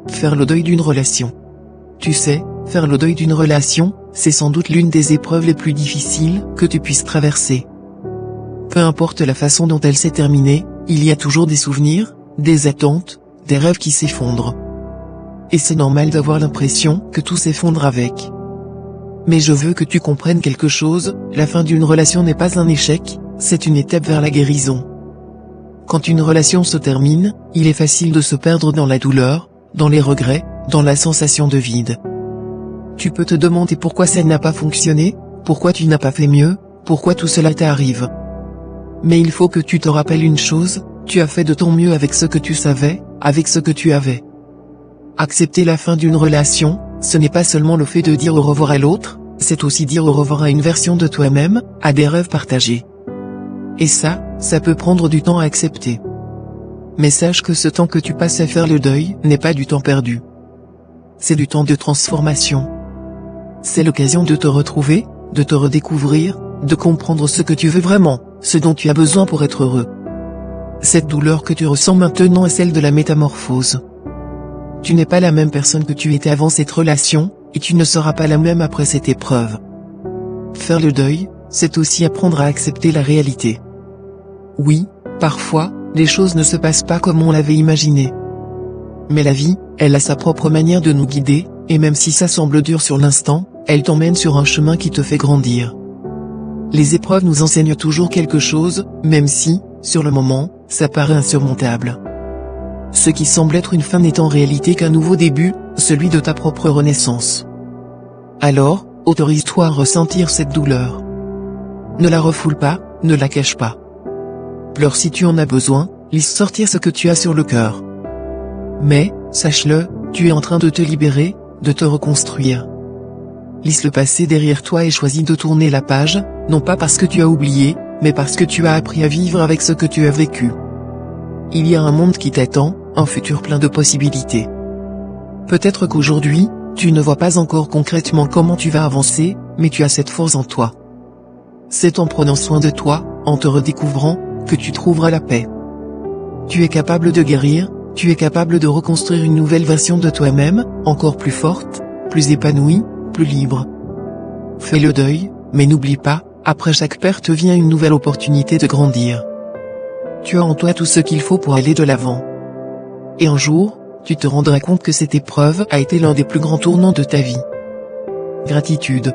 Faire le deuil d'une relation. Tu sais, faire le deuil d'une relation, c'est sans doute l'une des épreuves les plus difficiles que tu puisses traverser. Peu importe la façon dont elle s'est terminée, il y a toujours des souvenirs, des attentes, des rêves qui s'effondrent. Et c'est normal d'avoir l'impression que tout s'effondre avec. Mais je veux que tu comprennes quelque chose, la fin d'une relation n'est pas un échec, c'est une étape vers la guérison. Quand une relation se termine, il est facile de se perdre dans la douleur, dans les regrets, dans la sensation de vide. Tu peux te demander pourquoi ça n'a pas fonctionné, pourquoi tu n'as pas fait mieux, pourquoi tout cela t'arrive. Mais il faut que tu te rappelles une chose, tu as fait de ton mieux avec ce que tu savais, avec ce que tu avais. Accepter la fin d'une relation, ce n'est pas seulement le fait de dire au revoir à l'autre, c'est aussi dire au revoir à une version de toi-même, à des rêves partagés. Et ça peut prendre du temps à accepter. Mais sache que ce temps que tu passes à faire le deuil n'est pas du temps perdu. C'est du temps de transformation. C'est l'occasion de te retrouver, de te redécouvrir, de comprendre ce que tu veux vraiment, ce dont tu as besoin pour être heureux. Cette douleur que tu ressens maintenant est celle de la métamorphose. Tu n'es pas la même personne que tu étais avant cette relation, et tu ne seras pas la même après cette épreuve. Faire le deuil, c'est aussi apprendre à accepter la réalité. Oui, parfois, les choses ne se passent pas comme on l'avait imaginé. Mais la vie, elle a sa propre manière de nous guider, et même si ça semble dur sur l'instant, elle t'emmène sur un chemin qui te fait grandir. Les épreuves nous enseignent toujours quelque chose, même si, sur le moment, ça paraît insurmontable. Ce qui semble être une fin n'est en réalité qu'un nouveau début, celui de ta propre renaissance. Alors, autorise-toi à ressentir cette douleur. Ne la refoule pas, ne la cache pas. Pleure si tu en as besoin, laisse sortir ce que tu as sur le cœur. Mais, sache-le, tu es en train de te libérer, de te reconstruire. Laisse le passé derrière toi et choisis de tourner la page, non pas parce que tu as oublié, mais parce que tu as appris à vivre avec ce que tu as vécu. Il y a un monde qui t'attend, un futur plein de possibilités. Peut-être qu'aujourd'hui, tu ne vois pas encore concrètement comment tu vas avancer, mais tu as cette force en toi. C'est en prenant soin de toi, en te redécouvrant, que tu trouveras la paix. Tu es capable de guérir, tu es capable de reconstruire une nouvelle version de toi-même, encore plus forte, plus épanouie, plus libre. Fais le deuil, mais n'oublie pas, après chaque perte vient une nouvelle opportunité de grandir. Tu as en toi tout ce qu'il faut pour aller de l'avant. Et un jour, tu te rendras compte que cette épreuve a été l'un des plus grands tournants de ta vie. Gratitude.